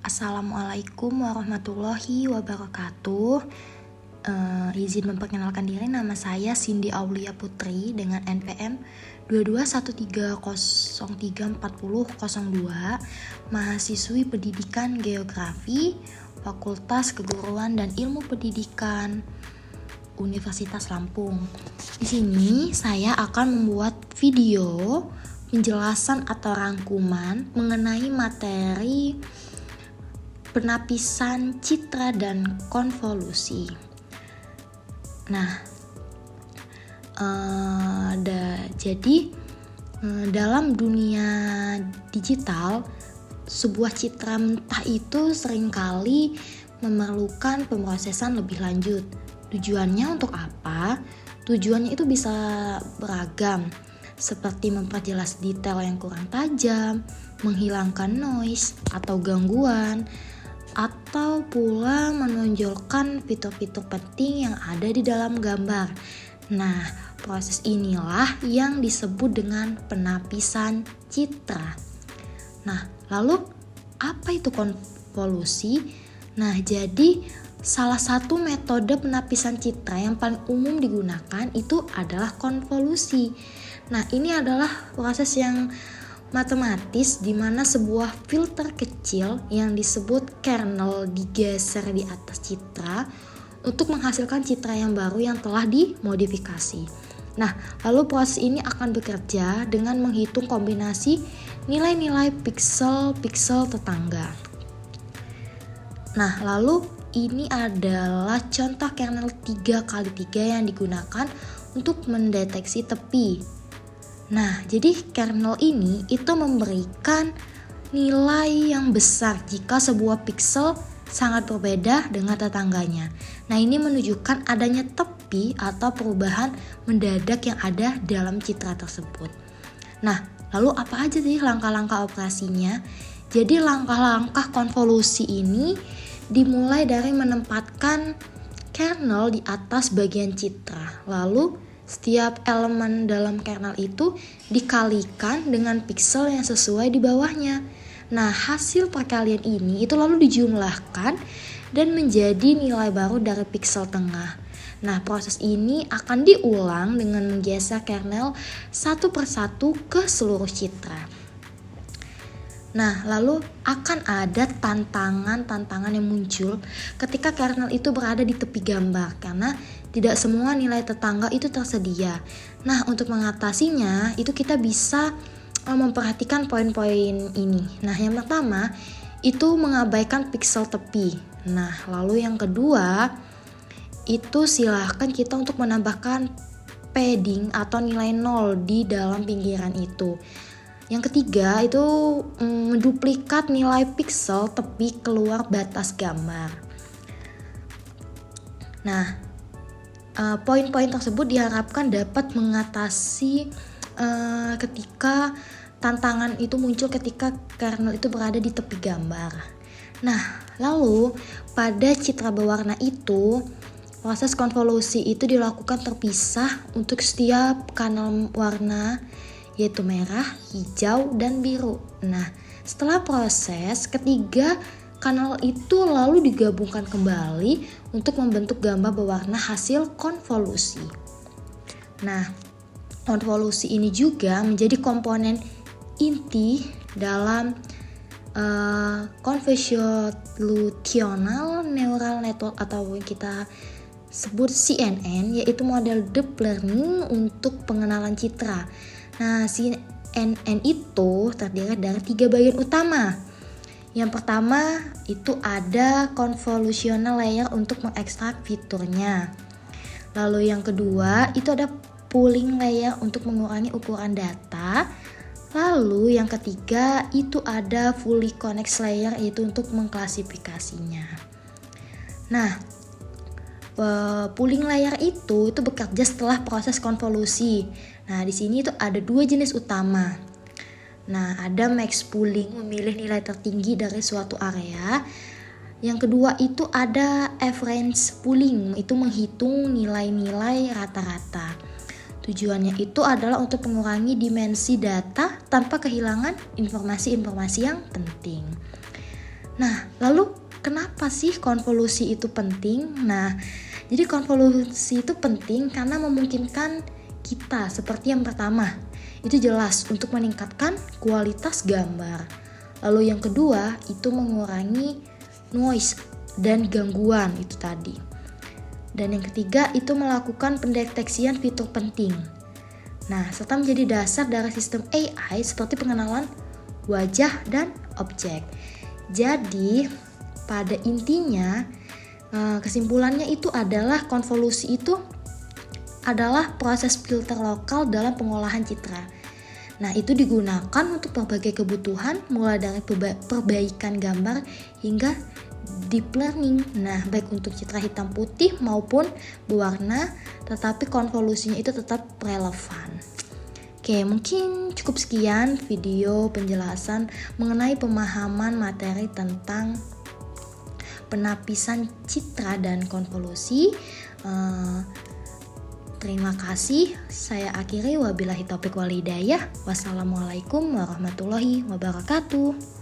Assalamualaikum warahmatullahi wabarakatuh. Izin memperkenalkan diri, nama saya Cindy Aulia Putri dengan NPM 2213034002, mahasiswi pendidikan geografi, Fakultas Keguruan dan Ilmu Pendidikan Universitas Lampung. Di sini saya akan membuat video penjelasan atau rangkuman mengenai materi penapisan citra dan konvolusi. Nah, jadi dalam dunia digital, sebuah citra mentah itu seringkali memerlukan pemrosesan lebih lanjut. Tujuannya untuk apa? Tujuannya itu bisa beragam, seperti memperjelas detail yang kurang tajam, menghilangkan noise atau gangguan, atau pula menonjolkan fitur-fitur penting yang ada di dalam gambar. Nah, proses inilah yang disebut dengan penapisan citra. Nah, lalu apa itu konvolusi? Nah, jadi salah satu metode penapisan citra yang paling umum digunakan itu adalah konvolusi. Nah, ini adalah proses yang matematis di mana sebuah filter kecil yang disebut kernel digeser di atas citra untuk menghasilkan citra yang baru yang telah dimodifikasi. Nah, lalu proses ini akan bekerja dengan menghitung kombinasi nilai-nilai piksel-piksel tetangga. Nah, lalu ini adalah contoh kernel 3x3 yang digunakan untuk mendeteksi tepi. Nah, jadi kernel ini itu memberikan nilai yang besar jika sebuah piksel sangat berbeda dengan tetangganya. Nah, ini menunjukkan adanya tepi atau perubahan mendadak yang ada dalam citra tersebut. Nah, lalu apa aja sih langkah-langkah operasinya? Jadi langkah-langkah konvolusi ini dimulai dari menempatkan kernel di atas bagian citra. Lalu setiap elemen dalam kernel itu dikalikan dengan piksel yang sesuai di bawahnya. Nah, hasil perkalian ini itu lalu dijumlahkan dan menjadi nilai baru dari piksel tengah. Nah, proses ini akan diulang dengan menggeser kernel satu persatu ke seluruh citra. Nah, lalu akan ada tantangan yang muncul ketika kernel itu berada di tepi gambar karena tidak semua nilai tetangga itu tersedia. Nah, untuk mengatasinya itu kita bisa memperhatikan poin-poin ini. Nah, yang pertama itu mengabaikan piksel tepi. Nah, lalu yang kedua itu silahkan kita untuk menambahkan padding atau nilai 0 di dalam pinggiran itu. Yang ketiga itu menduplikat nilai piksel tepi keluar batas gambar. Nah, poin-poin tersebut diharapkan dapat mengatasi ketika tantangan itu muncul ketika kernel itu berada di tepi gambar. Nah, lalu pada citra berwarna itu proses konvolusi itu dilakukan terpisah untuk setiap kanal warna, yaitu merah, hijau, dan biru. Nah, setelah proses, ketiga kanal itu lalu digabungkan kembali untuk membentuk gambar berwarna hasil konvolusi. Nah, konvolusi ini juga menjadi komponen inti dalam convolutional neural network atau kita sebut CNN, yaitu model deep learning untuk pengenalan citra. Nah, CNN itu terdiri dari 3 bagian utama. Yang pertama itu ada convolutional layer untuk mengekstrak fiturnya. Lalu yang kedua itu ada pooling layer untuk mengurangi ukuran data. Lalu yang ketiga itu ada fully connect layer, yaitu untuk mengklasifikasinya. Nah, pooling layer itu bekerja setelah proses konvolusi. Nah, di sini itu ada 2 jenis utama. Nah, ada max pooling, memilih nilai tertinggi dari suatu area. Yang kedua itu ada average pooling, itu menghitung nilai-nilai rata-rata. Tujuannya itu adalah untuk mengurangi dimensi data tanpa kehilangan informasi-informasi yang penting. Nah, lalu kenapa sih konvolusi itu penting? Nah, jadi konvolusi itu penting karena memungkinkan kita, seperti yang pertama, itu jelas untuk meningkatkan kualitas gambar. Lalu yang kedua, itu mengurangi noise dan gangguan itu tadi. Dan yang ketiga, itu melakukan pendeteksian fitur penting. Nah, serta menjadi dasar dari sistem AI seperti pengenalan wajah dan objek. Jadi, pada intinya, kesimpulannya itu adalah konvolusi itu adalah proses filter lokal dalam pengolahan citra. Nah, itu digunakan untuk berbagai kebutuhan, mulai dari perbaikan gambar hingga deep learning. Nah, baik untuk citra hitam putih maupun berwarna, tetapi konvolusinya itu tetap relevan. Oke, mungkin cukup sekian video penjelasan mengenai pemahaman materi tentang penapisan citra dan konvolusi. Terima kasih. Saya akhiri, wabillahi taufiq wal hidayah. Wassalamualaikum warahmatullahi wabarakatuh.